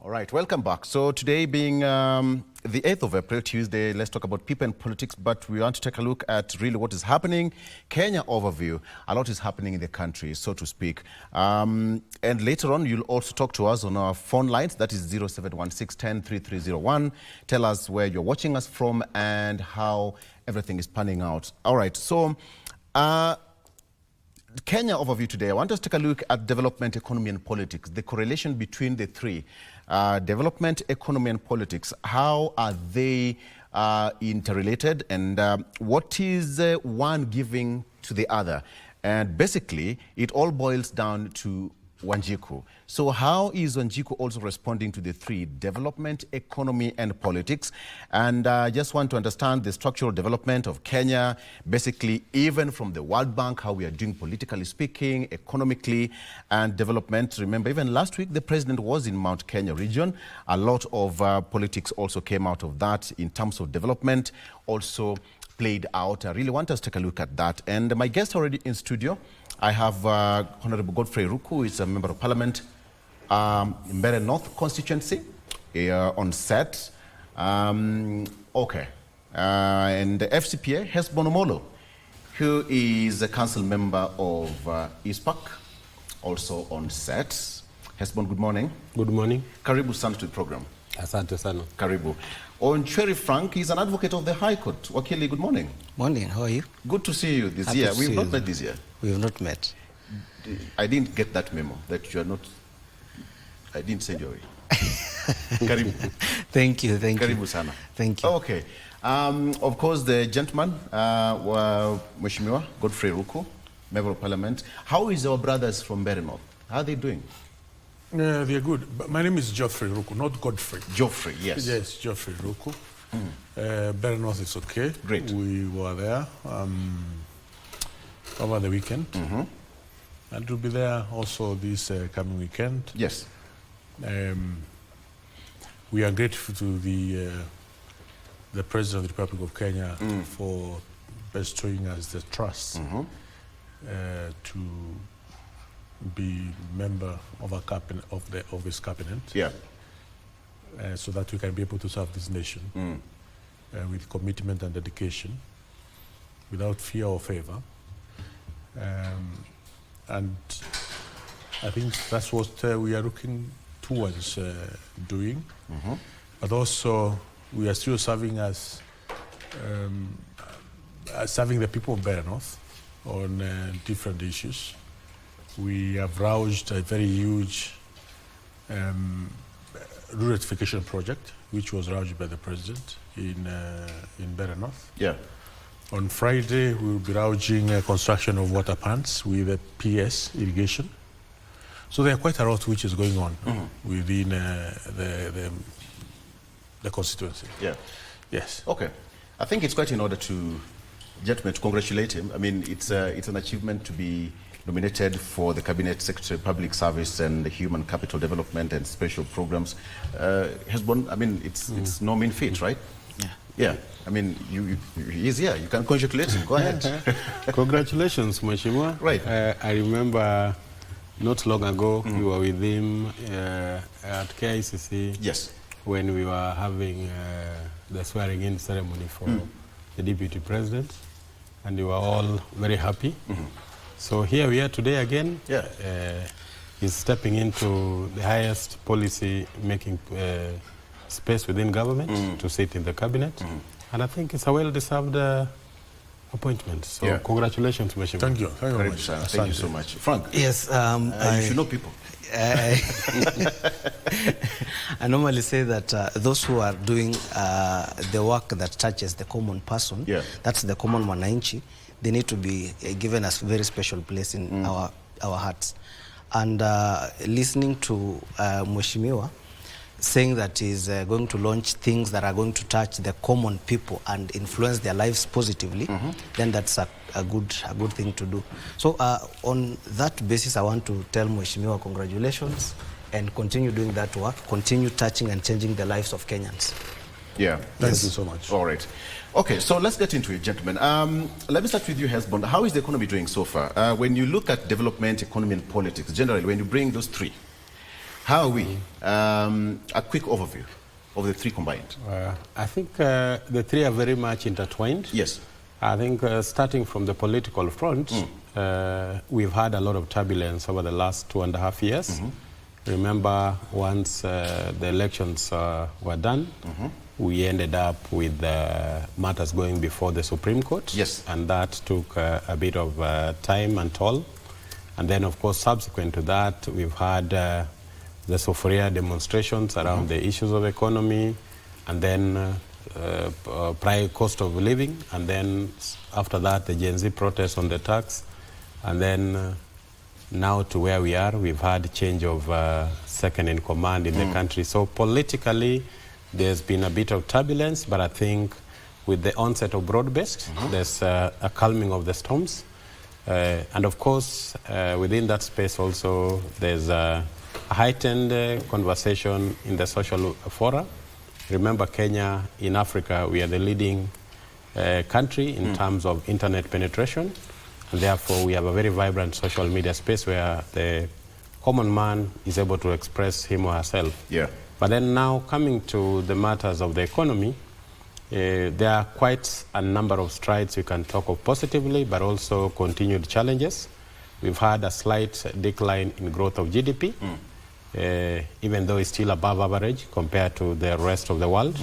All right, welcome back. So today being the 8th of April, Tuesday, let's talk about people and politics, but we want to take a look at really what is happening. Kenya overview, a lot is happening in the country, so to speak. And later on, you'll also talk to us on our phone lines, that is 0716 10 3301. Tell us where you're watching us from and how everything is panning out. All right, so Kenya overview today. I want us to take a look at development, economy and politics, the correlation between the three. Development, economy and politics, how are they interrelated, and what is one giving to the other? And basically, it all boils down to Wanjiku. So how is Wanjiku also responding to the three, development, economy and politics? And I just want to understand the structural development of Kenya, basically even from the World Bank, how we are doing politically speaking, economically and development. Remember, even last week, the president was in Mount Kenya region. A lot of politics also came out of that in terms of development, also played out. I really want us to take a look at that. And my guest already in studio, I have Honorable Geoffrey Ruku, who is a member of parliament, Nyamari North constituency, on set. Okay. And the FCPA, Hesborn Omollo, who is a council member of ICPAK, also on set. Hesborn, good morning. Good morning. Karibu sana to the program. Asante sana. Karibu. Onchweri Frank is an advocate of the High Court. Wakili, good morning. Morning, how are you? Good to see you this year. We've not met this year. We have not met. I didn't get that memo that you are not. I didn't send you away. Karibu. Thank you, thank you. Karibu sana. Thank you. Okay. Of course, the gentleman, Mheshimiwa Geoffrey Ruku, member of parliament. How is our brothers from Nyamari North? How are they doing? They're good. But my name is Geoffrey Ruku, not Godfrey. Geoffrey, yes. Yes, Geoffrey Ruku. Nyamari North is okay. Great. We were there over the weekend. And we'll be there also this coming weekend. Yes. We are grateful to the President of the Republic of Kenya for bestowing us the trust to be member of a cabinet of his cabinet. Yeah. So that we can be able to serve this nation with commitment and dedication, without fear or favor. And I think that's what we are looking towards doing. But also, we are still serving as serving the people of Nyamari North on different issues. We have roused a very huge rural electrification project, which was roused by the president in Nyamari North. Yeah. On Friday, we will be rousing construction of water plants with the PS irrigation. So there are quite a lot which is going on within the constituency. Yeah. Yes. Okay. I think it's quite in order to, gentlemen, to congratulate him. I mean, it's an achievement to be nominated for the Cabinet Secretary of Public Service and Human Capital Development and Special Programs. Hesborn, I mean, it's no mean feat, right? Yeah. Yeah. I mean, he's here. You can congratulate him. Go ahead. Congratulations, Mheshimiwa. Right. I remember not long ago we were with him at KICC. Yes. When we were having the swearing-in ceremony for the Deputy President, and we were all very happy. So here we are today again. Yeah. He's stepping into the highest policy-making space within government to sit in the cabinet. And I think it's a well-deserved appointment. So yeah. Congratulations, Mheshimiwa. Thank you. Thank you very much. Thank you so much. Frank? Yes. You should know people. I normally say that those who are doing the work that touches the common person, that's the common mwananchi, they need to be given a very special place in our hearts. And listening to Mheshimiwa saying that he's going to launch things that are going to touch the common people and influence their lives positively, then that's a good thing to do. So on that basis, I want to tell Mheshimiwa congratulations and continue doing that work, continue touching and changing the lives of Kenyans. Yeah. Thank you so much. All right. Okay, so let's get into it, gentlemen. Let me start with you, Hesborn. How is the economy doing so far? When you look at development, economy and politics, generally, when you bring those three, How are we? A quick overview of the three combined. I think the three are very much intertwined. Yes. I think starting from the political front, we've had a lot of turbulence over the last 2.5 years. Remember, once the elections were done, we ended up with matters going before the Supreme Court. Yes. And that took a bit of time and toll. And then, of course, subsequent to that, we've had the Sophia demonstrations around the issues of economy, and then prior cost of living, and then after that, the Gen Z protests on the tax, and then now to where we are, we've had change of second in command in the country. So politically, there's been a bit of turbulence, but I think with the onset of broad-based, there's a calming of the storms. And of course, within that space also, there's a heightened conversation in the social fora. Remember, Kenya, in Africa, we are the leading country in terms of internet penetration. And therefore, we have a very vibrant social media space where the common man is able to express him or herself. Yeah. But then now, coming to the matters of the economy, there are quite a number of strides we can talk of positively, but also continued challenges. We've had a slight decline in growth of GDP, even though it's still above average compared to the rest of the world.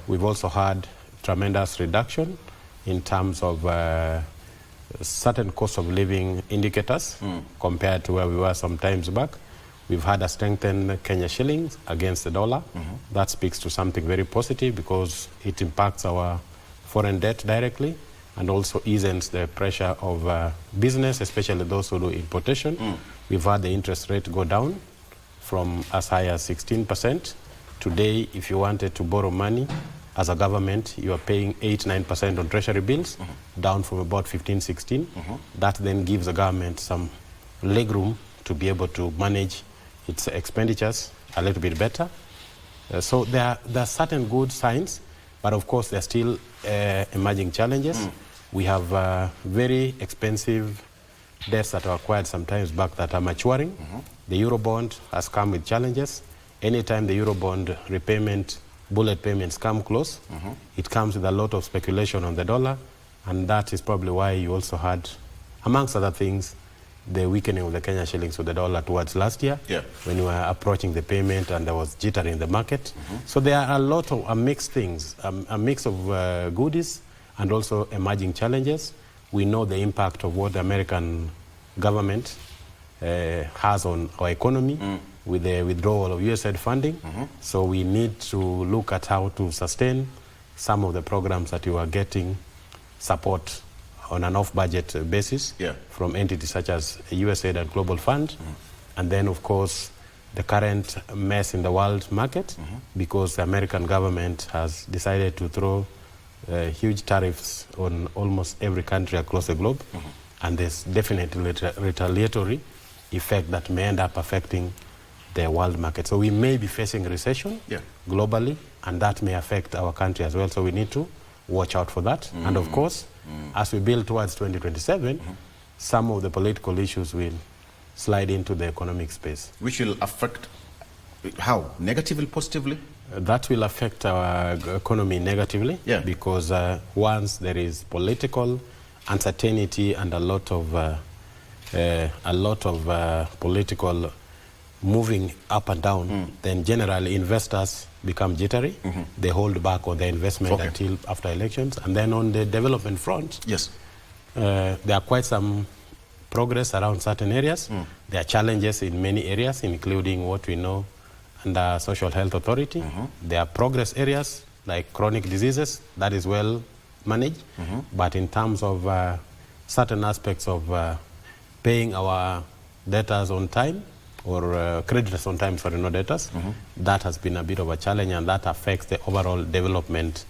We've also had tremendous reduction in terms of certain cost of living indicators compared to where we were some times back. We've had a strengthened Kenya shilling against the dollar. That speaks to something very positive because it impacts our foreign debt directly and also eases the pressure of business, especially those who do importation. We've had the interest rate go down from as high as 16%. Today, if you wanted to borrow money as a government, you are paying 8-9% on treasury bills, down from about 15-16. That then gives the government some legroom to be able to manage its expenditures a little bit better. So there are certain good signs, but of course there are still emerging challenges. We have very expensive debts that were acquired sometimes back that are maturing. The Eurobond has come with challenges. Anytime the Eurobond repayment, bullet payments come close, it comes with a lot of speculation on the dollar, and that is probably why you also had, amongst other things, the weakening of the Kenya shillings to the dollar towards last year, when we were approaching the payment and there was jitter in the market. So there are a lot of mixed things, a mix of goodies and also emerging challenges. We know the impact of what the American government has on our economy with the withdrawal of USAID funding. So we need to look at how to sustain some of the programs that you are getting support on an off-budget basis from entities such as USAID and Global Fund. And then, of course, the current mess in the world market, because the American government has decided to throw huge tariffs on almost every country across the globe. And there's definitely retaliatory effect that may end up affecting the world market. So we may be facing recession globally, and that may affect our country as well. So we need to watch out for that. And of course, as we build towards 2027, some of the political issues will slide into the economic space. Which will affect, how? Negatively, positively? That will affect our economy negatively, because once there is political uncertainty and a lot of political moving up and down, then generally investors become jittery. They hold back on their investment until after elections. And then on the development front, there are quite some progress around certain areas. There are challenges in many areas, including what we know under Social Health Authority. There are progress areas like chronic diseases, that is well managed. But in terms of certain aspects of paying our debtors on time, or creditors on time, sorry, not debtors, that has been a bit of a challenge, and that affects the overall development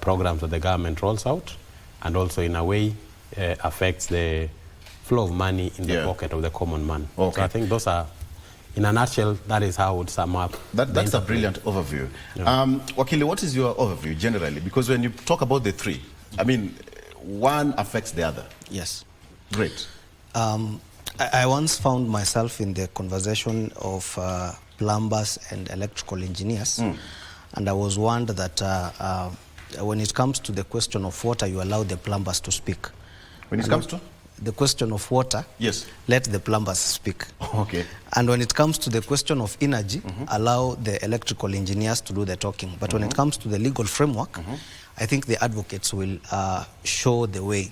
programs that the government rolls out, and also in a way affects the flow of money in the pocket of the common man. So I think those are, in a nutshell, that is how I would sum up. That's a brilliant overview. Wakili, what is your overview generally? Because when you talk about the three, I mean, one affects the other. Yes. Great. I once found myself in the conversation of plumbers and electrical engineers, and I was warned that when it comes to the question of water, you allow the plumbers to speak. When it comes to? The question of water, yes, let the plumbers speak. Okay. And when it comes to the question of energy, allow the electrical engineers to do the talking. But when it comes to the legal framework, I think the advocates will show the way.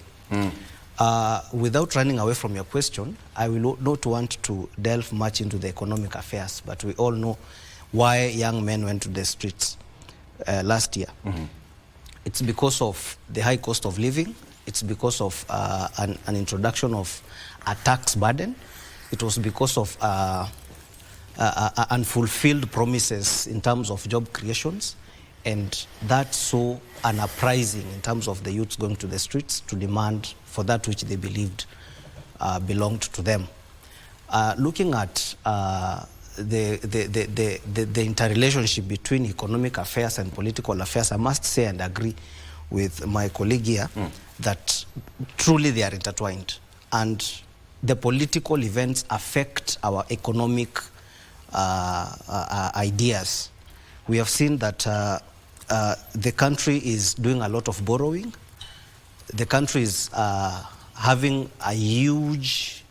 Without running away from your question, I will not want to delve much into the economic affairs, but we all know why young men went to the streets last year. It's because of the high cost of living. It's because of an introduction of a tax burden. It was because of unfulfilled promises in terms of job creations. And that saw an uprising in terms of the youths going to the streets to demand for that which they believed belonged to them. Looking at the interrelationship between economic affairs and political affairs, I must say and agree with my colleague here that truly they are intertwined. And the political events affect our economic ideas. We have seen that the country is doing a lot of borrowing. The country is having a huge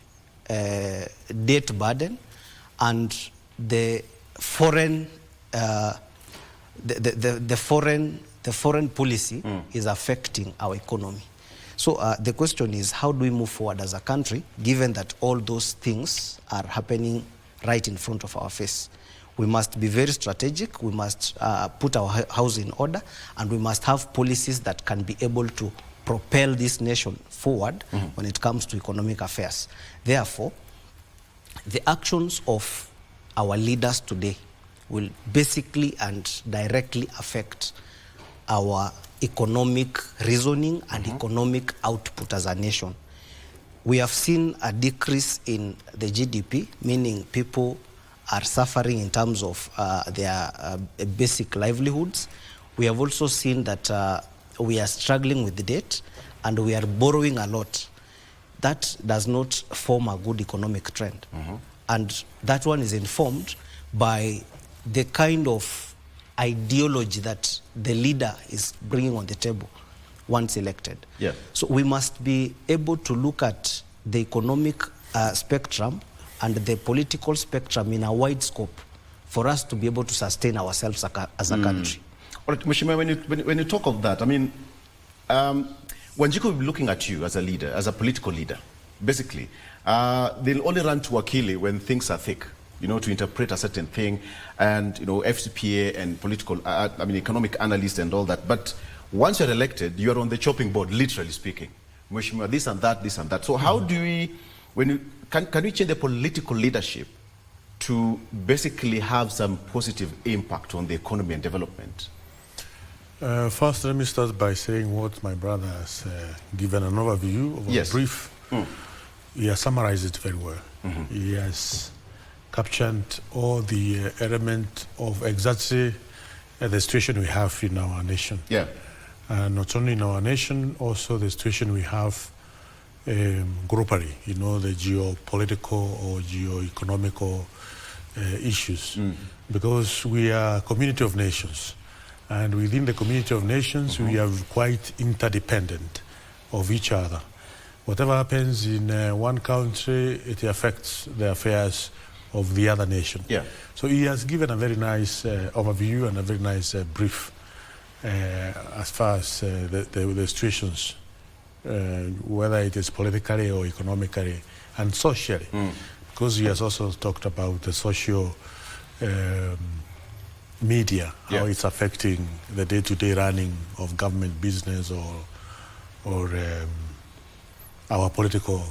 debt burden, and the foreign foreign policy is affecting our economy. So the question is, how do we move forward as a country, given that all those things are happening right in front of our face? We must be very strategic. We must put our house in order, and we must have policies that can be able to propel this nation forward when it comes to economic affairs. Therefore, the actions of our leaders today will basically and directly affect our economic reasoning and economic output as a nation. We have seen a decrease in the GDP, meaning people are suffering in terms of their basic livelihoods. We have also seen that we are struggling with the debt and we are borrowing a lot. That does not form a good economic trend. And that one is informed by the kind of ideology that the leader is bringing on the table once elected. Yeah. So we must be able to look at the economic spectrum and the political spectrum in a wide scope for us to be able to sustain ourselves as a country. All right, Mheshimiwa, when you talk of that, I mean, Wanjiku will be looking at you as a leader, as a political leader. Basically, they'll only run to Wakili when things are thick, you know, to interpret a certain thing, and, you know, FCPA and political, economic analysts and all that. But once you're elected, you're on the chopping board, literally speaking. Mheshimiwa, this and that, this and that. So how do we, can we change the political leadership to basically have some positive impact on the economy and development? First, let me start by saying what my brother has given an overview of a brief. He has summarized it very well. He has captured all the element of exactly the situation we have in our nation. Yeah. Not only in our nation, also the situation we have globally, you know, the geopolitical or geo-economical issues. Because we are a community of nations. And within the community of nations, we are quite interdependent of each other. Whatever happens in one country, it affects the affairs of the other nation. Yeah. So he has given a very nice overview and a very nice brief as far as the situations, whether it is politically or economically and socially. Because he has also talked about the social media, how it's affecting the day-to-day running of government business or our political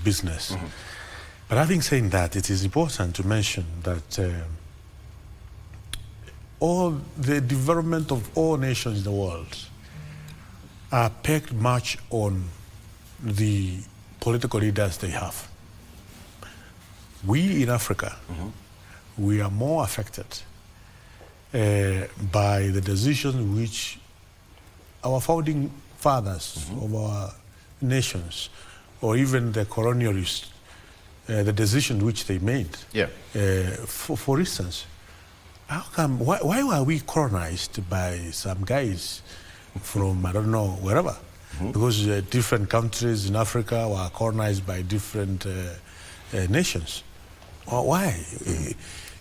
business. But having said that, it is important to mention that all the development of all nations in the world are pegged much on the political leaders they have. We in Africa, we are more affected by the decisions which our founding fathers of our nations, or even the colonialists, the decision which they made. Yeah. For instance, how come, why were we colonized by some guys from, I don't know, wherever? Because different countries in Africa were colonized by different nations. Why?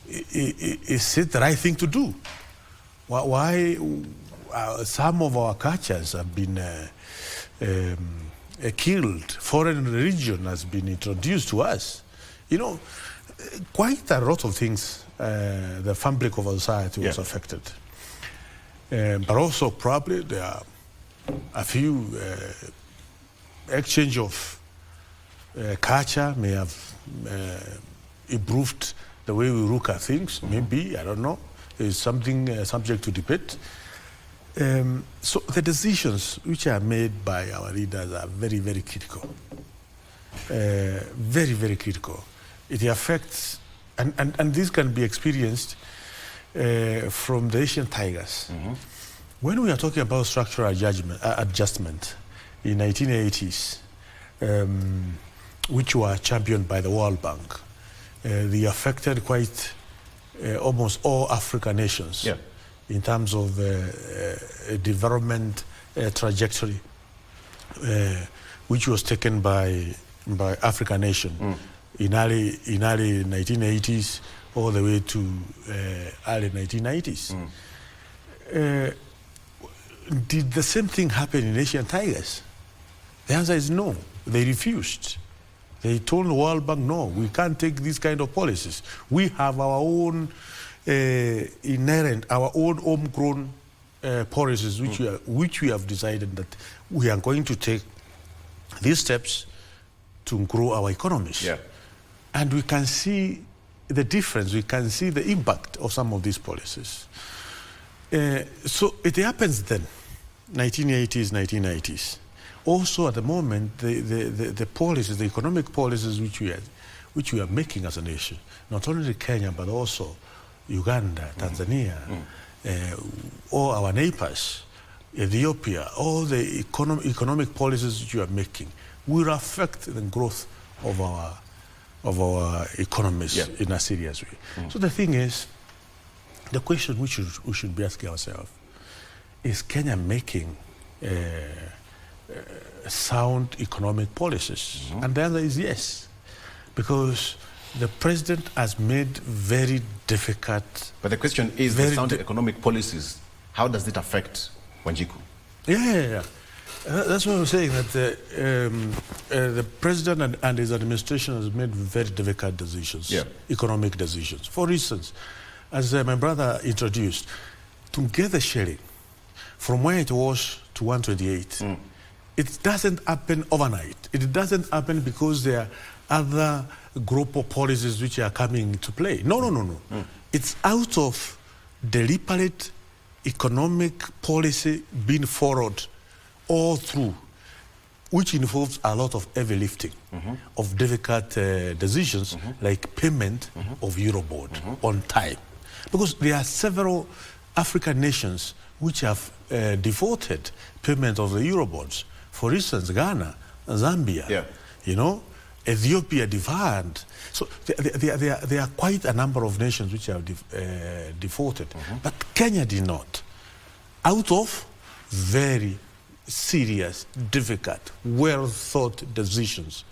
Is it the right thing to do? Why some of our cultures have been killed? Foreign religion has been introduced to us. You know, quite a lot of things, the fabric of our society was affected. But also probably there are a few exchange of culture may have improved the way we look at things. Maybe, I don't know. It's something subject to debate. So the decisions which are made by our leaders are very, very critical. Very, very critical. It affects, and this can be experienced from the Asian tigers. When we are talking about structural adjustment in 1980s, which were championed by the World Bank, they affected quite almost all African nations in terms of development trajectory, which was taken by African nation in early 1980s all the way to early 1990s. Did the same thing happen in Asian tigers? The answer is no. They refused. They told the World Bank, no, we can't take these kind of policies. We have our own inherent, our own homegrown policies, which we have decided that we are going to take these steps to grow our economies. And we can see the difference. We can see the impact of some of these policies. So it happens then, 1980s, 1990s. Also, at the moment, the policies, the economic policies which we are making as a nation, not only Kenya, but also Uganda, Tanzania, all our neighbors, Ethiopia, all the economic policies which we are making will affect the growth of our economies in a serious way. So the thing is, the question we should be asking ourselves, is Kenya making sound economic policies? And the answer is yes, because the president has made very difficult... But the question is, the sound economic policies, how does it affect Wanjiku? That's what I'm saying, that the president and his administration has made very difficult decisions, economic decisions. For instance, as my brother introduced, to get the sharing from where it was to 128, it doesn't happen overnight. It doesn't happen because there are other group of policies which are coming into play. No. It's out of deliberate economic policy being followed all through, which involves a lot of heavy lifting of difficult decisions like payment of Eurobond on time. Because there are several African nations which have defaulted payment of the Eurobonds. For instance, Ghana, Zambia, you know, Ethiopia deferred. So there are quite a number of nations which have defaulted. But Kenya did not. Out of very serious, difficult, well-thought decisions.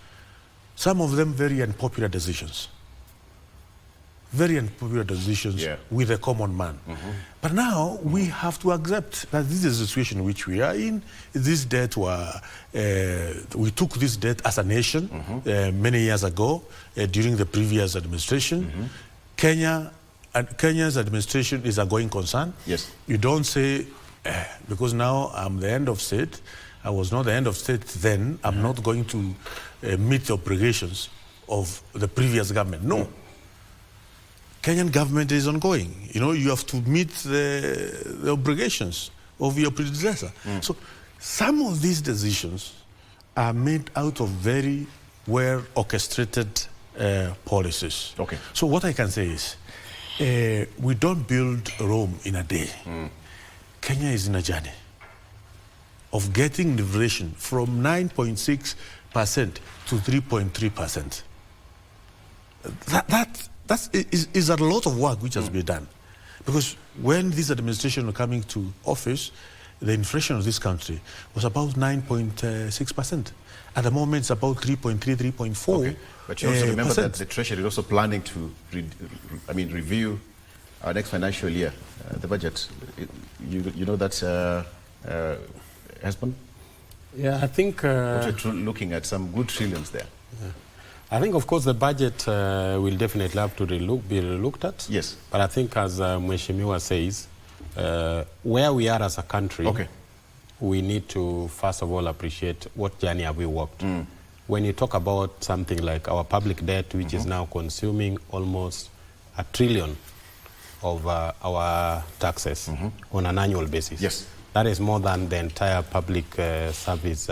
Some of them very unpopular decisions. Very unpopular decisions with the common man. But now we have to accept that this is the situation in which we are in. This debt we took this debt as a nation many years ago during the previous administration. Kenya's administration is a going concern. You don't say, because now I'm the end of state, I was not the end of state then, I'm not going to meet the obligations of the previous government. No. Kenyan government is ongoing. You know, you have to meet the obligations of your predecessor. So some of these decisions are made out of very well orchestrated policies. So what I can say is, we don't build Rome in a day. Kenya is in a journey of getting inflation from 9.6% to 3.3%. That is a lot of work which has been done. Because when this administration was coming to office, the inflation of this country was about 9.6%. At the moment, it's about 3.3, 3.4. Okay. But you also remember that the Treasury is also planning to review our next financial year, the budget. You know that's Hesborn? Yeah, I think... we're looking at some good trillions there. Yeah. I think, of course, the budget will definitely have to be relooked at. Yes. But I think, as Mheshimiwa says, where we are as a country, we need to, first of all, appreciate what journey have we walked. When you talk about something like our public debt, which is now consuming almost $1 trillion of our taxes on an annual basis. Yes. That is more than the entire public service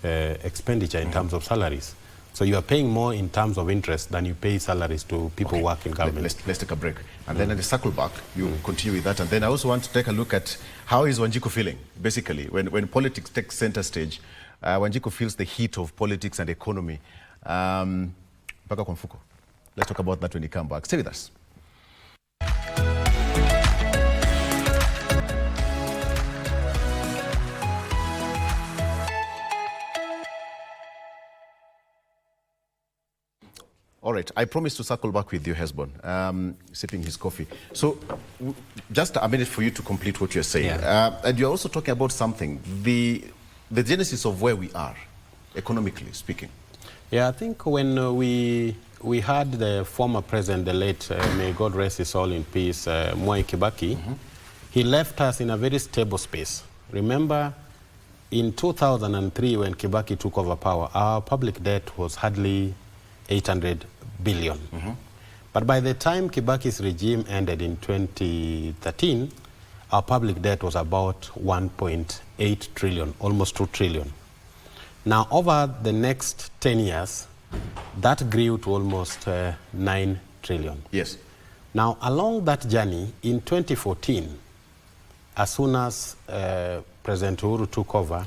expenditure in terms of salaries. So you are paying more in terms of interest than you pay salaries to people who work in government. Let's take a break. And then at the circle back, you continue with that. And then I also want to take a look at how is Wanjiku feeling, basically. When politics takes center stage, Wanjiku feels the heat of politics and economy. Let's talk about that when you come back. Stay with us. All right, I promised to circle back with you, Hesborn, sipping his coffee. So, just a minute for you to complete what you're saying. Yeah. And you're also talking about something, the genesis of where we are, economically speaking. Yeah, I think when we had the former president, the late, may God rest his soul in peace, Mwai Kibaki, he left us in a very stable space. Remember, in 2003, when Kibaki took over power, our public debt was hardly 800 billion. But by the time Kibaki's regime ended in 2013, our public debt was about 1.8 trillion, almost 2 trillion. Now, over the next 10 years, that grew to almost 9 trillion. Yes. Now, along that journey, in 2014, as soon as President Uhuru took over,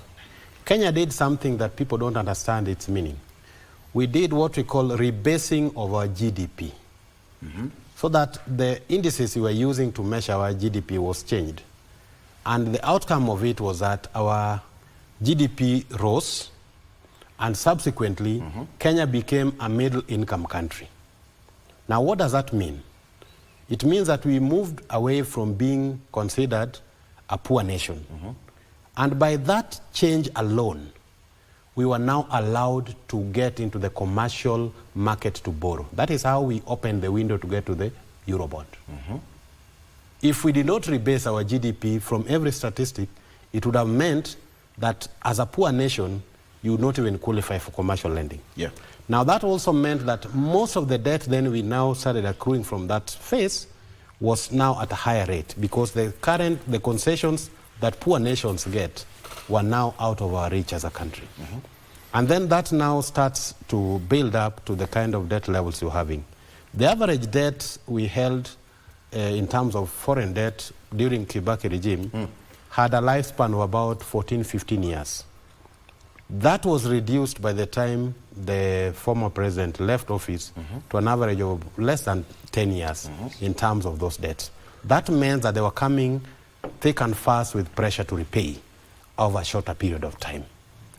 Kenya did something that people don't understand its meaning. We did what we call rebasing of our GDP, so that the indices we were using to measure our GDP was changed. And the outcome of it was that our GDP rose, and subsequently, Kenya became a middle-income country. Now, what does that mean? It means that we moved away from being considered a poor nation. And by that change alone, we were now allowed to get into the commercial market to borrow. That is how we opened the window to get to the Eurobond. If we did not rebase our GDP from every statistic, it would have meant that as a poor nation, you would not even qualify for commercial lending. Yeah. Now that also meant that most of the debt then we now started accruing from that phase was now at a higher rate, because the concessions that poor nations get were now out of our reach as a country. And then that now starts to build up to the kind of debt levels you're having. The average debt we held in terms of foreign debt during Kibaki regime had a lifespan of about 14, 15 years. That was reduced by the time the former president left office to an average of less than 10 years in terms of those debts. That meant that they were coming thick and fast with pressure to repay over a shorter period of time.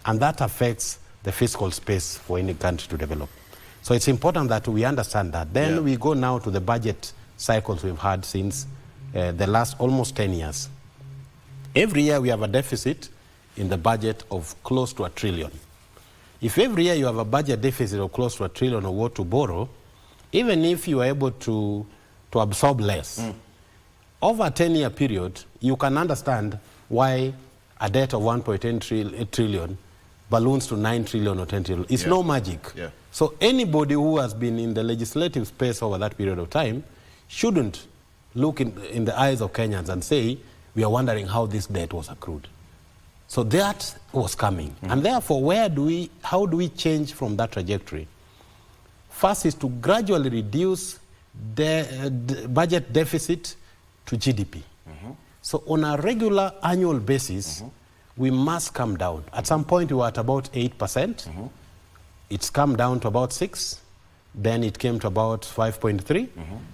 And that affects the fiscal space for any country to develop. So it's important that we understand that. Then we go now to the budget cycles we've had since the last almost 10 years. Every year we have a deficit in the budget of close to $1 trillion. If every year you have a budget deficit of close to $1 trillion of what to borrow, even if you are able to absorb less, over a 10-year period, you can understand why a debt of 1.8 trillion balloons to 9 trillion or 10 trillion. It's no magic. So anybody who has been in the legislative space over that period of time shouldn't look in the eyes of Kenyans and say, we are wondering how this debt was accrued. So that was coming. And therefore, how do we change from that trajectory? First is to gradually reduce the budget deficit to GDP. So on a regular annual basis, we must come down. At some point, we were at about 8%. It's come down to about 6%. Then it came to about 5.3.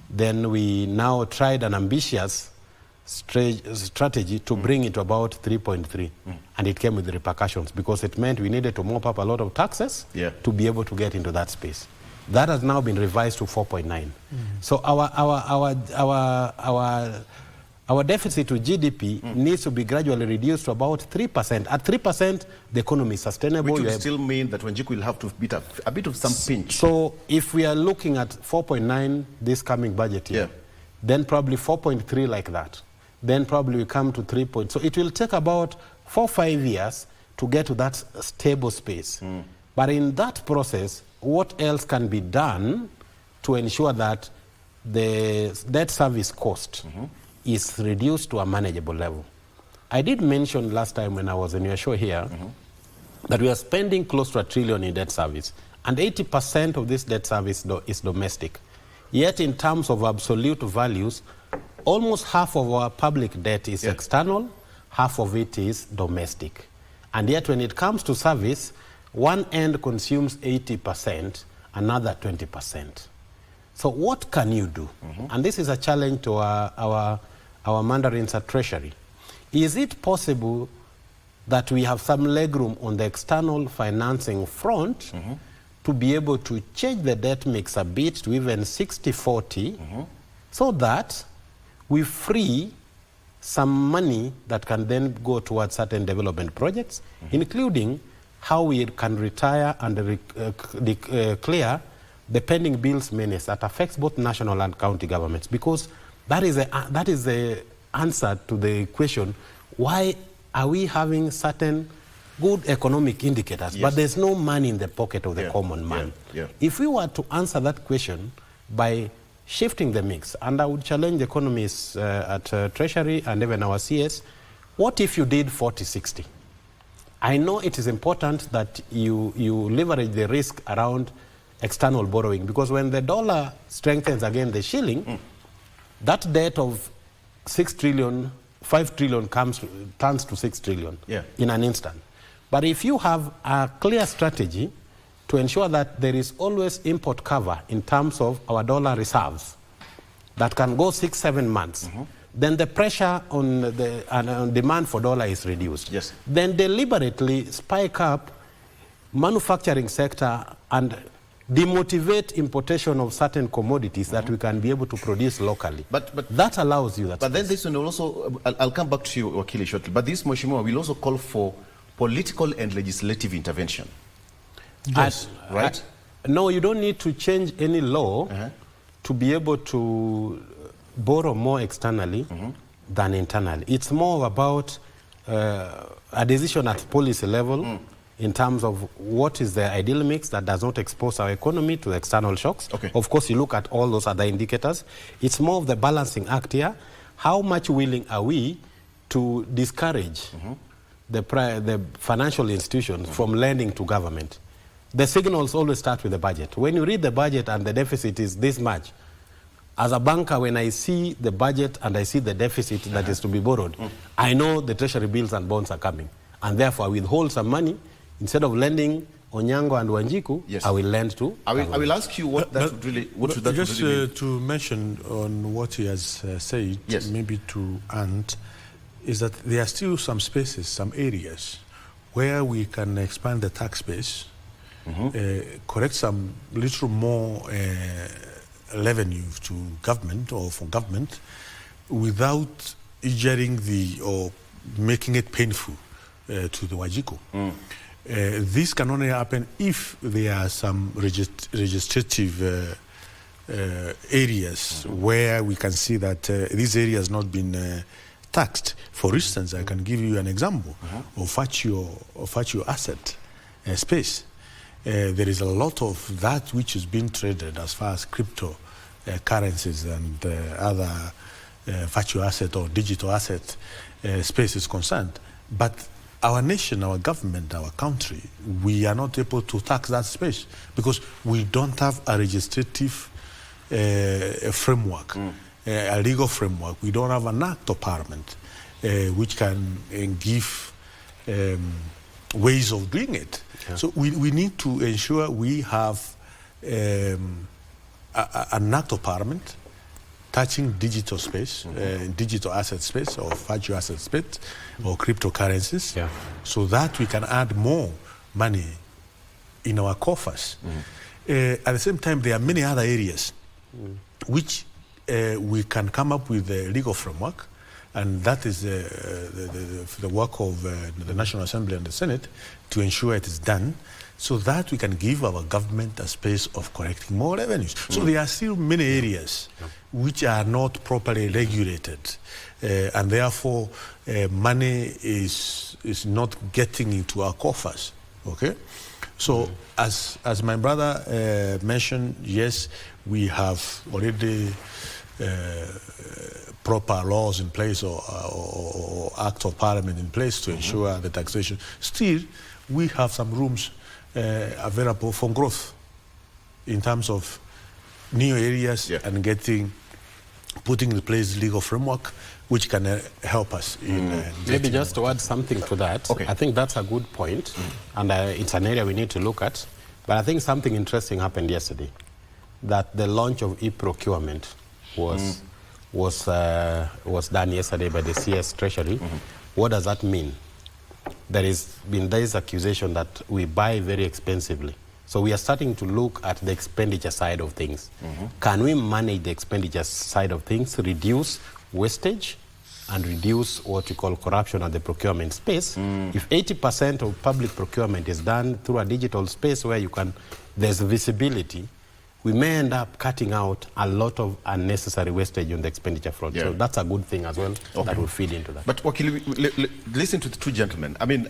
Then we now tried an ambitious strategy to bring it to about 3.3. And it came with repercussions because it meant we needed to mop up a lot of taxes to be able to get into that space. That has now been revised to 4.9. So our deficit to GDP needs to be gradually reduced to about 3%. At 3%, the economy is sustainable. Which would still mean that Wanjiku will have to beat a bit of some pinch. So if we are looking at 4.9 this coming budget year, then probably 4.3 like that. Then probably we come to 3 point. So it will take about 4 or 5 years to get to that stable space. But in that process, what else can be done to ensure that the debt service cost is reduced to a manageable level? I did mention last time when I was in your show here that we are spending close to $1 trillion in debt service, and 80% of this debt service is domestic. Yet in terms of absolute values, almost half of our public debt is external, half of it is domestic. And yet when it comes to service, one end consumes 80%, another 20%. So what can you do? And this is a challenge to our mandarins at Treasury. Is it possible that we have some legroom on the external financing front to be able to change the debt mix a bit to even 60-40 so that we free some money that can then go towards certain development projects, including how we can retire and clear the pending bills menace that affects both national and county governments, because that is the answer to the question, why are we having certain good economic indicators, but there's no money in the pocket of the common man? If we were to answer that question by shifting the mix, and I would challenge the economists at Treasury and even our CS, what if you did 40-60? I know it is important that you leverage the risk around external borrowing, because when the dollar strengthens against the shilling, that debt of 6 trillion, 5 trillion turns to 6 trillion in an instant. But if you have a clear strategy to ensure that there is always import cover in terms of our dollar reserves that can go 6-7 months, then the pressure on demand for dollar is reduced. Then deliberately spike up manufacturing sector and demotivate importation of certain commodities that we can be able to produce locally. But that allows you that. But then this one will also, I'll come back to you, Wakili, shortly, but this Mheshimiwa will also call for political and legislative intervention. Right? No, you don't need to change any law to be able to borrow more externally than internally. It's more about a decision at policy level in terms of what is the ideal mix that does not expose our economy to external shocks. Of course, you look at all those other indicators. It's more of the balancing act here. How much willing are we to discourage the financial institutions from lending to government? The signals always start with the budget. When you read the budget and the deficit is this much, as a banker, when I see the budget and I see the deficit that is to be borrowed, I know the treasury bills and bonds are coming. And therefore, I withhold some money. Instead of lending Onyango and Wanjiku, I will lend to. I will ask you what that would really, what should that just really mean? To mention on what he has said, maybe to add, is that there are still some spaces, some areas where we can expand the tax base, correct some little more revenue to government or for government without injuring or making it painful to the Wanjiku. This can only happen if there are some registrative areas where we can see that this area has not been taxed. For instance, I can give you an example of virtual asset space. There is a lot of that which is being traded as far as crypto currencies and other virtual asset or digital asset space is concerned. But our nation, our government, our country, we are not able to tax that space because we don't have a legislative framework, a legal framework. We don't have an act of parliament which can give ways of doing it. So we need to ensure we have an act of parliament touching digital space, digital asset space or virtual asset space or cryptocurrencies, so that we can add more money in our coffers. At the same time, there are many other areas which we can come up with a legal framework, and that is the work of the National Assembly and the Senate to ensure it is done, so that we can give our government a space of collecting more revenues. So there are still many areas which are not properly regulated, and therefore money is not getting into our coffers. Okay, so as my brother mentioned, yes, we have already proper laws in place or act of parliament in place to ensure the taxation. Still, we have some rooms available for growth in terms of new areas and putting in place legal framework which can help us in maybe just to add something to that. I think that's a good point, and it's an area we need to look at. But I think something interesting happened yesterday, that the launch of e-procurement was done yesterday by the CS Treasury. What does that mean? There is this accusation that we buy very expensively. So we are starting to look at the expenditure side of things. Can we manage the expenditure side of things, reduce wastage, and reduce what we call corruption at the procurement space? If 80% of public procurement is done through a digital space where there's visibility, we may end up cutting out a lot of unnecessary wastage on the expenditure front. So that's a good thing as well that will feed into that. But Wakili, listen to the two gentlemen. I mean,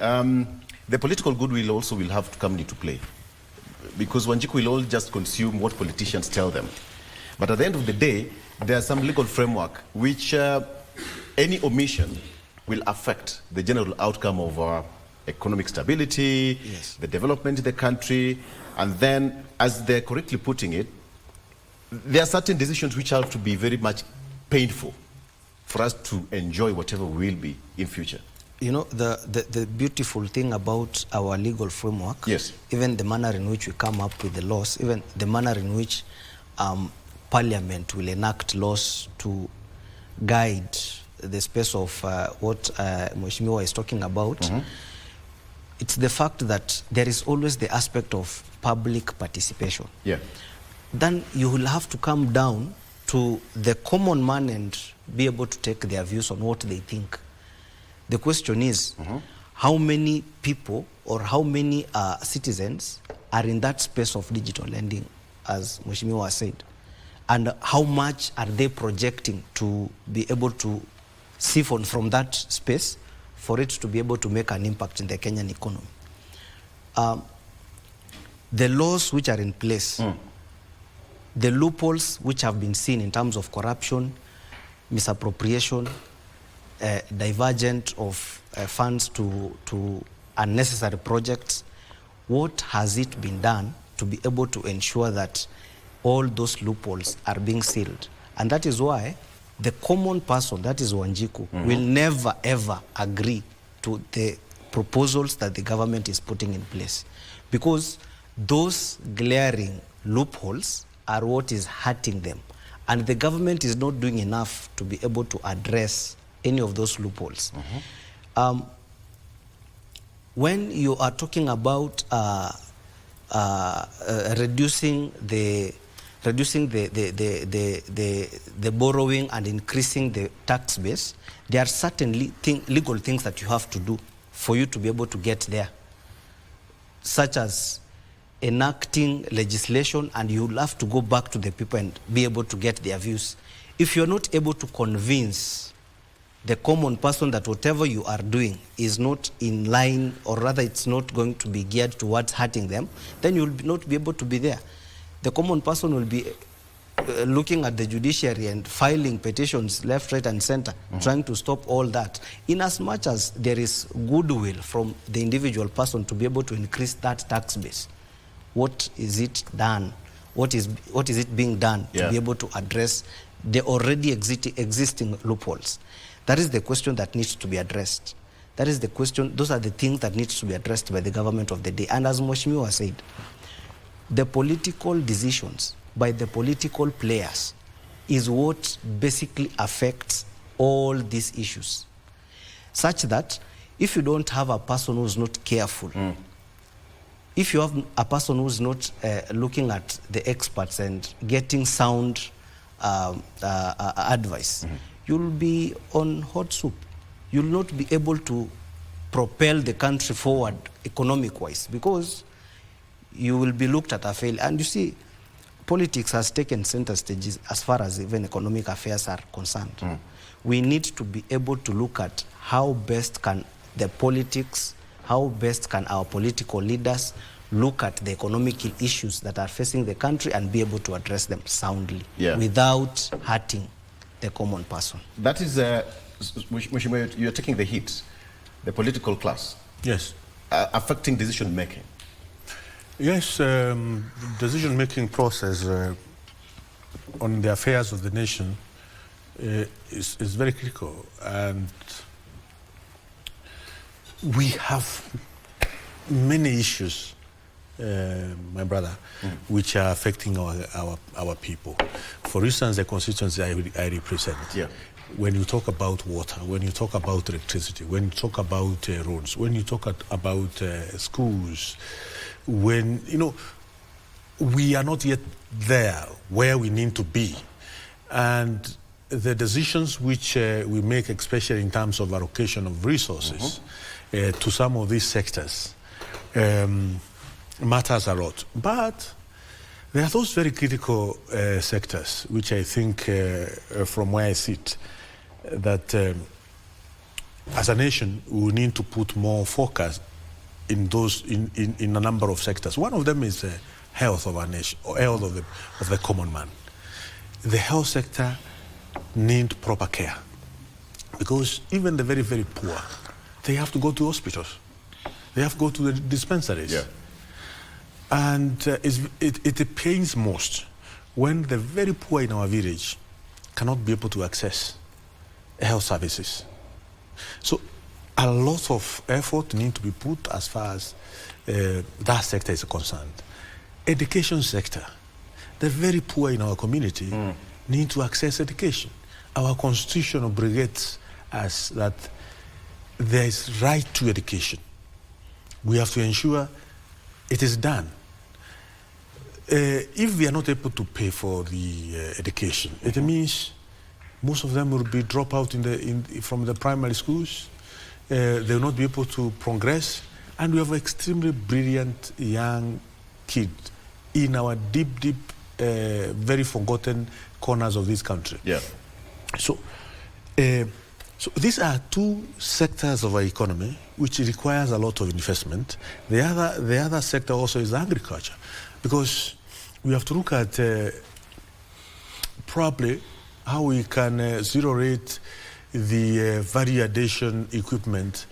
the political goodwill also will have to come into play, because Wanjiku will all just consume what politicians tell them. But at the end of the day, there's some legal framework which any omission will affect the general outcome of economic stability, the development of the country, and then, as they're correctly putting it, there are certain decisions which have to be very much painful for us to enjoy whatever we will be in future. You know, the beautiful thing about our legal framework, even the manner in which we come up with the laws, even the manner in which Parliament will enact laws to guide the space of what Mheshimiwa is talking about, it's the fact that there is always the aspect of public participation. Then you will have to come down to the common man and be able to take their views on what they think. The question is, how many people or how many citizens are in that space of digital lending, as Mheshimiwa said, and how much are they projecting to be able to siphon from that space for it to be able to make an impact in the Kenyan economy. The laws which are in place, the loopholes which have been seen in terms of corruption, misappropriation, divergent of funds to unnecessary projects, what has it been done to be able to ensure that all those loopholes are being sealed? And that is why the common person, that is Wanjiku, will never ever agree to the proposals that the government is putting in place, because those glaring loopholes are what is hurting them, and the government is not doing enough to be able to address any of those loopholes. When you are talking about reducing the borrowing and increasing the tax base, there are certainly legal things that you have to do for you to be able to get there, such as enacting legislation, and you'll have to go back to the people and be able to get their views. If you're not able to convince the common person that whatever you are doing is not in line, or rather it's not going to be geared towards hurting them, then you'll not be able to be there. The common person will be looking at the judiciary and filing petitions left, right, and center, trying to stop all that. In as much as there is goodwill from the individual person to be able to increase that tax base, what is it done? What is it being done to be able to address the already existing loopholes? That is the question that needs to be addressed. That is the question. Those are the things that needs to be addressed by the government of the day. And as Mheshimiwa said, the political decisions by the political players is what basically affects all these issues. Such that if you don't have a person who's not careful, if you have a person who's not looking at the experts and getting sound advice, you'll be on hot soup. You'll not be able to propel the country forward economic-wise, because you will be looked at a failure. And you see, politics has taken center stages as far as even economic affairs are concerned. We need to be able to look at how best can the politics, how best can our political leaders look at the economic issues that are facing the country and be able to address them soundly without hurting the common person. That is, Mheshimiwa, you're taking the hit, the political class. Yes. Affecting decision making. Yes, decision making process on the affairs of the nation is very critical, and we have many issues, my brother, which are affecting our people. For instance, the constituency I represent. Yeah. When you talk about water, when you talk about electricity, when you talk about roads, when you talk about schools, when, you know, we are not yet there where we need to be. And the decisions which we make, especially in terms of allocation of resources to some of these sectors, matters a lot. But there are those very critical sectors which I think, from where I sit, that as a nation we need to put more focus in those in a number of sectors. One of them is health of our nation, or health of the common man. The health sector need proper care, because even the very, very poor, they have to go to hospitals, they have to go to the dispensaries. Yeah. And it pains most when the very poor in our village cannot be able to access health services. So a lot of effort needs to be put as far as that sector is concerned. Education sector, the very poor in our community need to access education. Our constitution obligates us that there is right to education. We have to ensure it is done. If we are not able to pay for the education, it means most of them will be drop out from the primary schools. They will not be able to progress. And we have extremely brilliant young kids in our deep, very forgotten corners of this country. Yeah. So these are two sectors of our economy which requires a lot of investment. The other sector also is agriculture, because we have to look at probably how we can zero rate the value addition equipment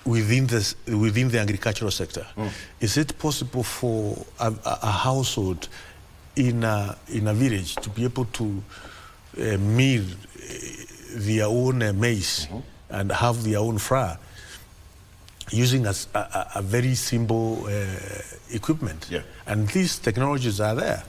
within the agricultural sector. Is it possible for a household in a village to be able to mill their own maize and have their own flour using a very simple equipment? Yeah. And these technologies are there.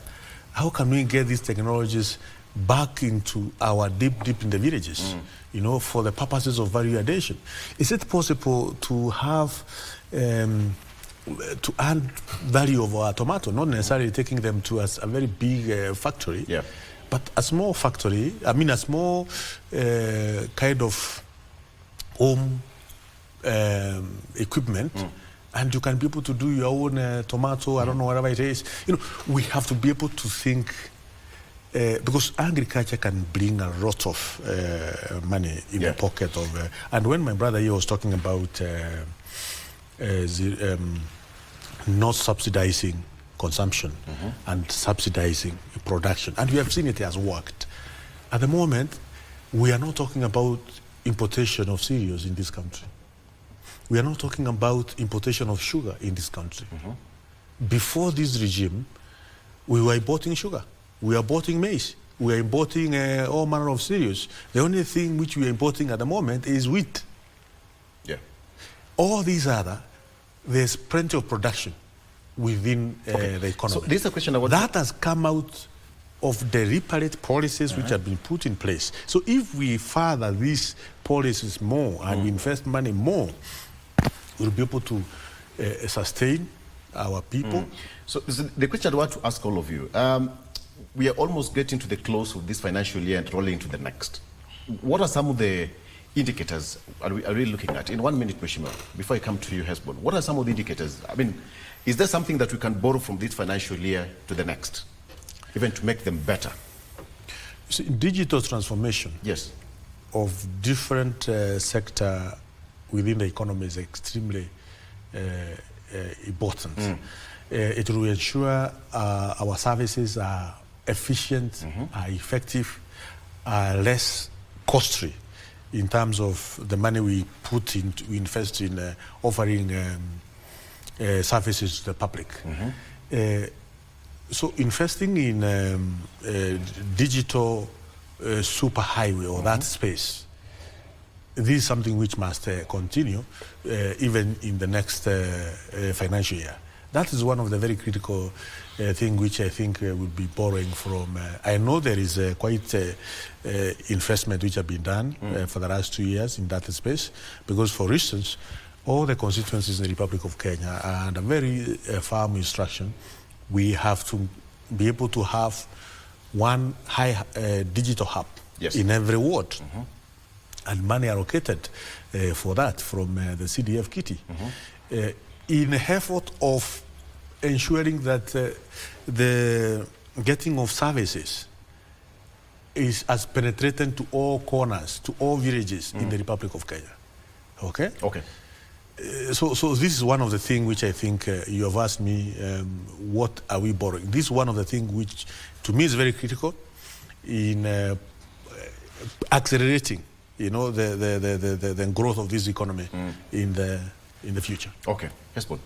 How can we get these technologies back into our deep in the villages, you know, for the purposes of value addition? Is it possible to have to add value of our tomato, not necessarily taking them to a very big factory, but a small factory, I mean a small kind of home equipment, and you can be able to do your own tomato, I don't know, whatever it is. You know, we have to be able to think, because agriculture can bring a lot of money in the pocket of, and when my brother here was talking about not subsidizing consumption and subsidizing production, and we have seen it has worked. At the moment, we are not talking about importation of cereals in this country. We are not talking about importation of sugar in this country. Before this regime, we were importing sugar. We are importing maize. We are importing all manner of cereals. The only thing which we are importing at the moment is wheat. Yeah. All these other, there's plenty of production within the economy. So this is a question I want that has come out of the reparate policies which have been put in place. So if we further these policies more and we invest money more, we'll be able to sustain our people. So the question I want to ask all of you, we are almost getting to the close of this financial year and rolling into the next. What are some of the indicators are we looking at? In 1 minute, Mheshimiwa, before I come to you, Hesborn, what are some of the indicators? I mean, is there something that we can borrow from this financial year to the next, even to make them better? So digital transformation of different sector within the economy is extremely important. It will ensure our services are efficient, are effective, are less costly in terms of the money we invest in offering services to the public. So investing in digital superhighway or that space, this is something which must continue even in the next financial year. That is one of the very critical things which I think would be borrowing from. I know there is quite investment which have been done for the last 2 years in that space, because, for instance, all the constituencies in the Republic of Kenya are under very firm instruction. We have to be able to have one high digital hub in every ward, and money allocated for that from the CDF kitty. In the effort of ensuring that the getting of services is as penetrating to all corners, to all villages in the Republic of Kenya. Okay? Okay. So this is one of the things which I think you have asked me, what are we borrowing? This is one of the things which, to me, is very critical in accelerating, you know, the growth of this economy in the future. Okay. Hesborn.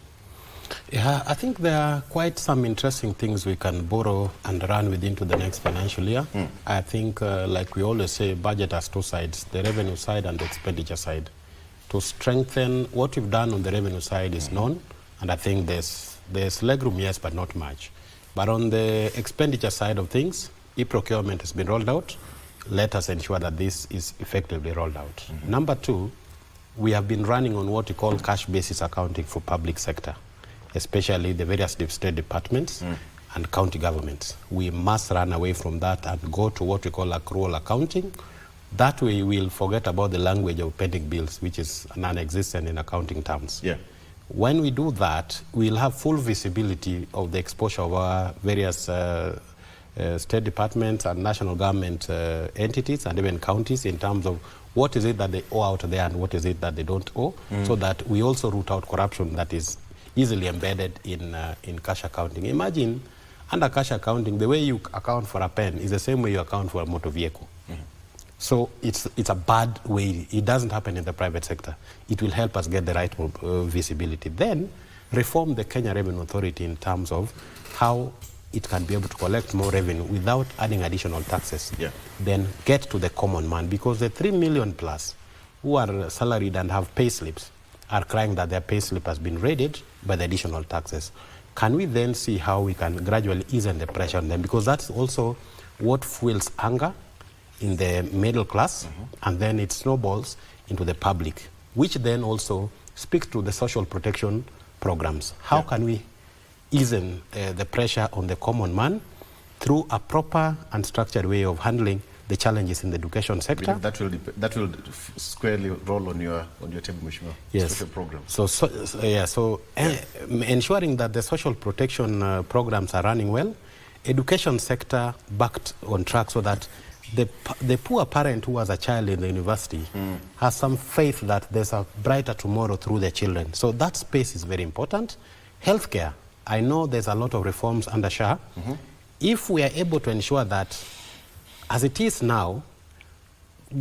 Yeah, I think there are quite some interesting things we can borrow and run with into the next financial year. I think, like we always say, budget has two sides, the revenue side and the expenditure side. To strengthen what we've done on the revenue side is known, and I think there's legroom, yes, but not much. But on the expenditure side of things, e-procurement has been rolled out. Let us ensure that this is effectively rolled out. Number two, we have been running on what we call cash basis accounting for public sector, especially the various state departments and county governments. We must run away from that and go to what we call accrual accounting. That way we'll forget about the language of pending bills, which is non-existent in accounting terms. When we do that, we'll have full visibility of the exposure of our various state departments and national government entities and even counties in terms of what is it that they owe out there and what is it that they don't owe, so that we also root out corruption that is easily embedded in cash accounting. Imagine, under cash accounting, the way you account for a pen is the same way you account for a motor vehicle. So it's a bad way. It doesn't happen in the private sector. It will help us get the right visibility. Then reform the Kenya Revenue Authority in terms of how it can be able to collect more revenue without adding additional taxes. Then get to the common man, because the 3 million plus who are salaried and have pay slips are crying that their pay slip has been raided by the additional taxes. Can we then see how we can gradually ease the pressure on them? Because that's also what fuels anger in the middle class, and then it snowballs into the public, which then also speaks to the social protection programs. How can we ease the pressure on the common man through a proper and structured way of handling the challenges in the education sector? That will squarely roll on your table, Mheshimiwa. Social programs. So ensuring that the social protection programs are running well, education sector backed on track, so that the poor parent who has a child in the university has some faith that there's a brighter tomorrow through their children. So that space is very important. Healthcare, I know there's a lot of reforms under SHA. If we are able to ensure that, as it is now,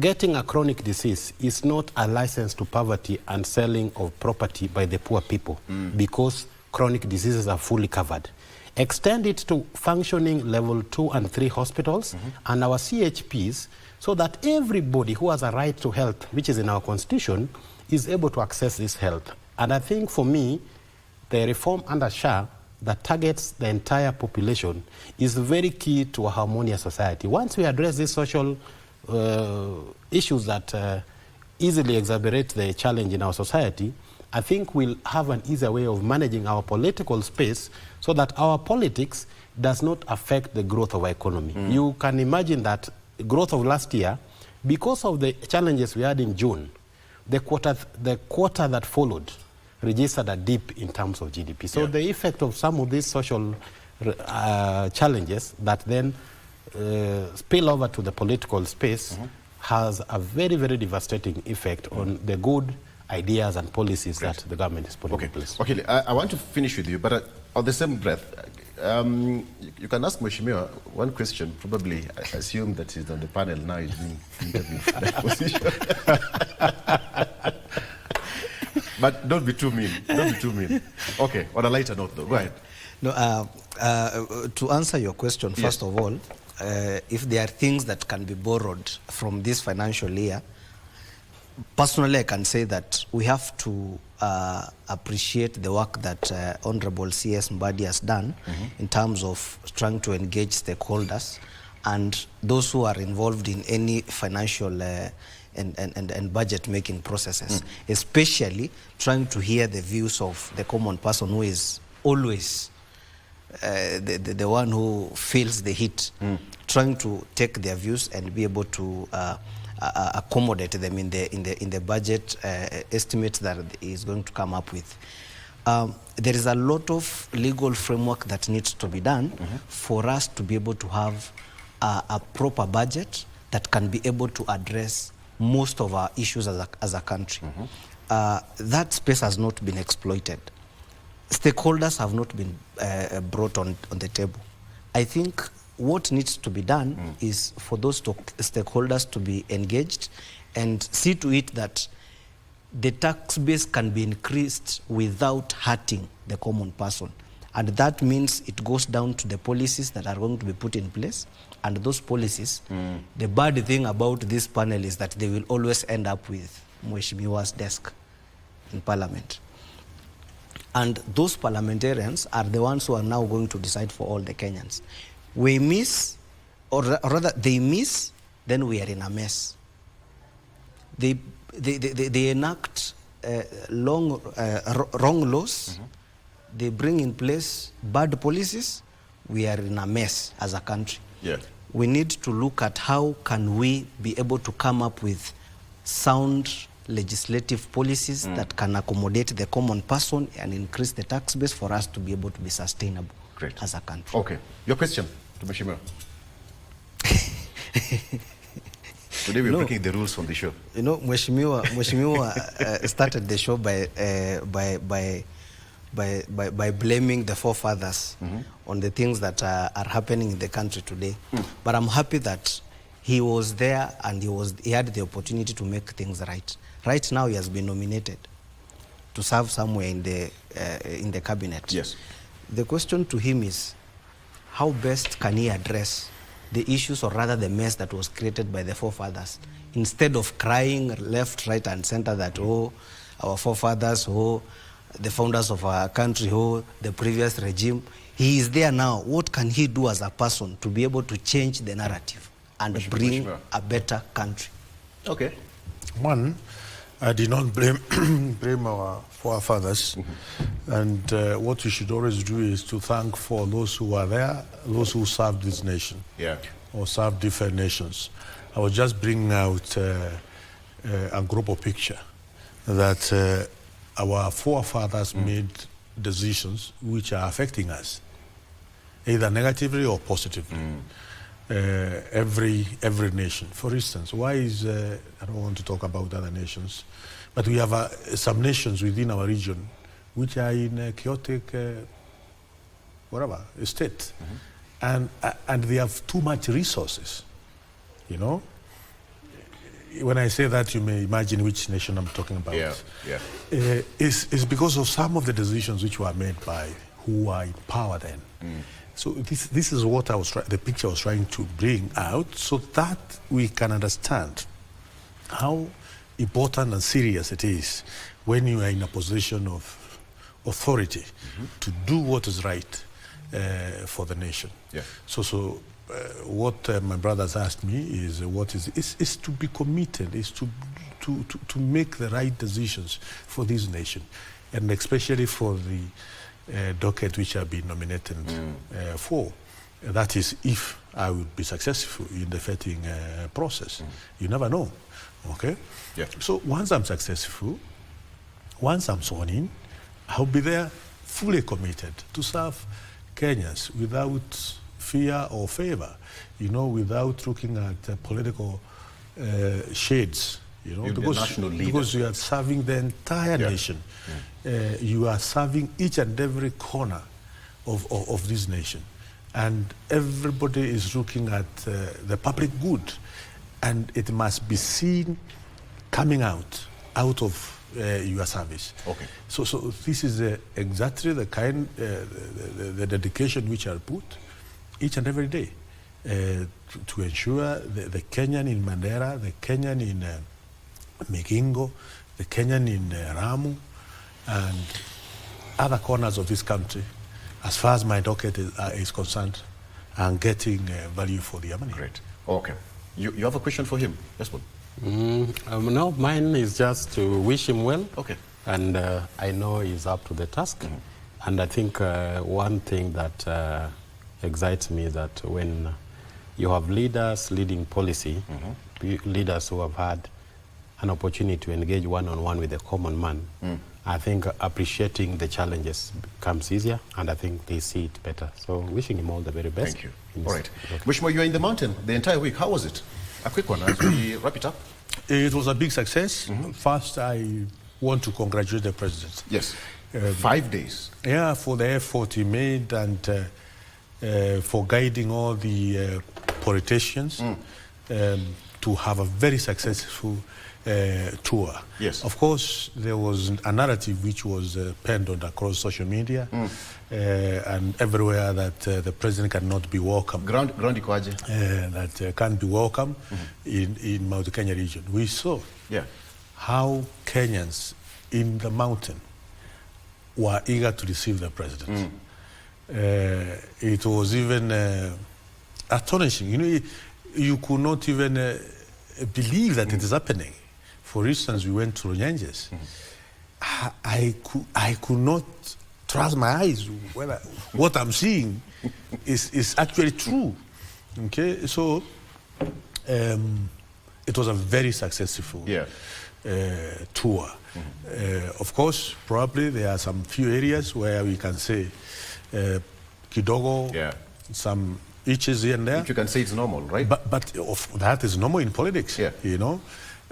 getting a chronic disease is not a license to poverty and selling of property by the poor people, because chronic diseases are fully covered. Extend it to functioning level 2 and 3 hospitals and our CHPs, so that everybody who has a right to health, which is in our constitution, is able to access this health. And I think for me, the reform under SHA that targets the entire population is very key to a harmonious society. Once we address these social issues that easily exacerbate the challenge in our society, I think we'll have an easier way of managing our political space so that our politics does not affect the growth of our economy. You can imagine that growth of last year, because of the challenges we had in June, the quarter that followed registered a dip in terms of GDP. So the effect of some of these social challenges that then spill over to the political space has a very, very devastating effect on the good ideas and policies that the government is putting in place. Okay, I want to finish with you, but on the same breath, you can ask Mheshimiwa one question. Probably, I assume that he's on the panel now. He's being interviewed for that position. But don't be too mean. Don't be too mean. Okay, on a lighter note, though. Go ahead. No, to answer your question, first of all, if there are things that can be borrowed from this financial year, personally, I can say that we have to appreciate the work that Honorable C.S. Mbadi has done in terms of trying to engage stakeholders and those who are involved in any financial and budget-making processes, especially trying to hear the views of the common person who is always the one who feels the heat, trying to take their views and be able to accommodate them in the budget estimates that he is going to come up with. There is a lot of legal framework that needs to be done for us to be able to have a proper budget that can be able to address most of our issues as a country. That space has not been exploited. Stakeholders have not been brought on the table. I think what needs to be done is for those stakeholders to be engaged and see to it that the tax base can be increased without hurting the common person. And that means it goes down to the policies that are going to be put in place. And those policies, the bad thing about this panel is that they will always end up with Mheshimiwa's desk in Parliament. And those parliamentarians are the ones who are now going to decide for all the Kenyans. We miss, or rather they miss, then we are in a mess. They enact wrong laws, they bring in place bad policies, we are in a mess as a country. We need to look at how can we be able to come up with sound legislative policies that can accommodate the common person and increase the tax base for us to be able to be sustainable as a country. Okay. Your question to Mheshimiwa. Today we're breaking the rules on the show. You know, Mheshimiwa started the show by blaming the forefathers on the things that are happening in the country today. But I'm happy that he was there and he had the opportunity to make things right. Right now, he has been nominated to serve somewhere in the cabinet. Yes. The question to him is, how best can he address the issues, or rather the mess that was created by the forefathers, instead of crying left, right, and center that, oh, our forefathers, oh, the founders of our country, oh, the previous regime. He is there now. What can he do as a person to be able to change the narrative and bring a better country? Okay. One, I did not blame our forefathers, and what you should always do is to thank for those who are there, those who served this nation, or served different nations. I was just bringing out a global picture that our forefathers made decisions which are affecting us, either negatively or positively. Every nation. For instance, why is, I don't want to talk about other nations, but we have some nations within our region which are in a chaotic, state. And they have too much resources, you know? When I say that, you may imagine which nation I'm talking about. It's because of some of the decisions which were made by who are in power then. So this is what the picture I was trying to bring out, so that we can understand how important and serious it is when you are in a position of authority to do what is right for the nation. Yeah. So what my brothers asked me is is to be committed, is to make the right decisions for this nation, and especially for the docket which I've been nominated for. That is, if I would be successful in the vetting process. You never know, okay? Yeah. So once I'm successful, once I'm sworn in, I'll be there fully committed to serve Kenyans without fear or favor, without looking at political shades, because you are serving the entire nation. You are serving each and every corner of this nation. And everybody is looking at the public good, and it must be seen coming out of your service. Okay. So this is exactly the kind, the dedication which I put each and every day to ensure the Kenyan in Mandera, the Kenyan in Migingo, the Kenyan in Ramu, and other corners of this country, as far as my docket is concerned, I'm getting value for the money. Great. Okay. You have a question for him? Yes, no, mine is just to wish him well. Okay. And I know he's up to the task. And I think one thing that excites me is that when you have leaders leading policy, leaders who have had an opportunity to engage one-on-one with the common man, I think appreciating the challenges becomes easier, and I think they see it better. So wishing him all the very best. Thank you. All right. Mheshimiwa, you were in the mountain the entire week. How was it? A quick one as we wrap it up. It was a big success. First, I want to congratulate the president. Yes. 5 days. Yeah, for the effort he made and for guiding all the politicians to have a very successful tour. Yes. Of course, there was a narrative which was penned on across social media and everywhere that the president cannot be welcome. Ground ikoaje? That can't be welcome in Mount Kenya region. We saw how Kenyans in the mountain were eager to receive the president. It was even astonishing. You could not even believe that it is happening. For instance, we went to Runyenjes. I could not trust my eyes whether what I'm seeing is actually true. Okay, so it was a very successful tour. Of course, probably there are some few areas where we can say kidogo, some itches here and there. If you can say it's normal, right? But that is normal in politics,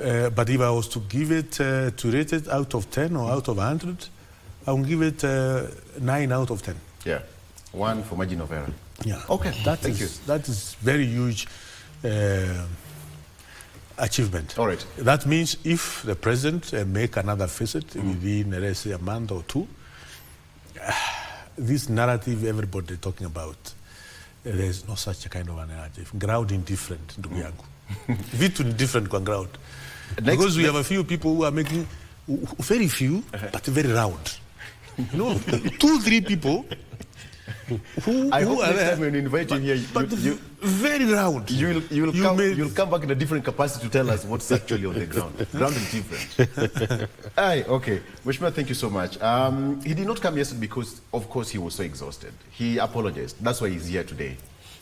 but if I was to give it, to rate it out of 10 or out of 100, I would give it 9 out of 10. Yeah, 1 for margin of error. Yeah. Okay, thank you. That is very huge achievement. All right. That means if the president make another visit within, let's say, a month or two, this narrative everybody talking about, there's no such a kind of a narrative. Ground indifferent, ndugu yangu. Vitu indifferent kwa ground. Because we have a few people who are making, very few, but very round. 2-3 people who I hope are next time when we invite you here, but very round. You'll come back in a different capacity to tell us what's actually on the ground. Ground is different. Aye, okay. Mheshimiwa, thank you so much. He did not come yesterday because, of course, he was so exhausted. He apologized. That's why he's here today.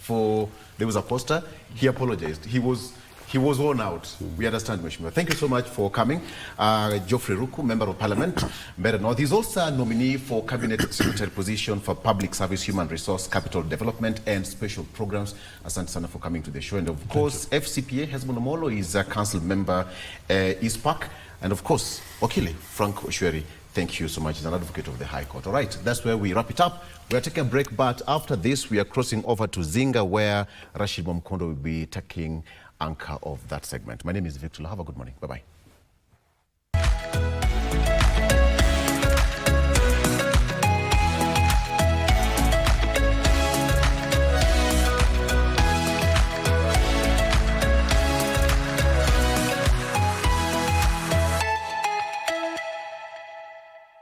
There was a poster. He apologized. He was worn out. We understand, Mheshimiwa. Thank you so much for coming. Geoffrey Ruku, Member of Parliament, Mbeere North. He's also a nominee for Cabinet Secretary position for Public Service, Human Resource, Capital Development, and Special Programs. Asante sana for coming to the show. And of course, FCPA, Hesborn Omollo, is a council member, ICPAK. And of course, Okile, Frank Onchweri. Thank you so much. He's an advocate of the High Court. All right, that's where we wrap it up. We are taking a break, but after this, we are crossing over to Zinga, where Rashid Mwamkondo will be taking anchor of that segment. My name is Victor. Have a good morning. Bye-bye.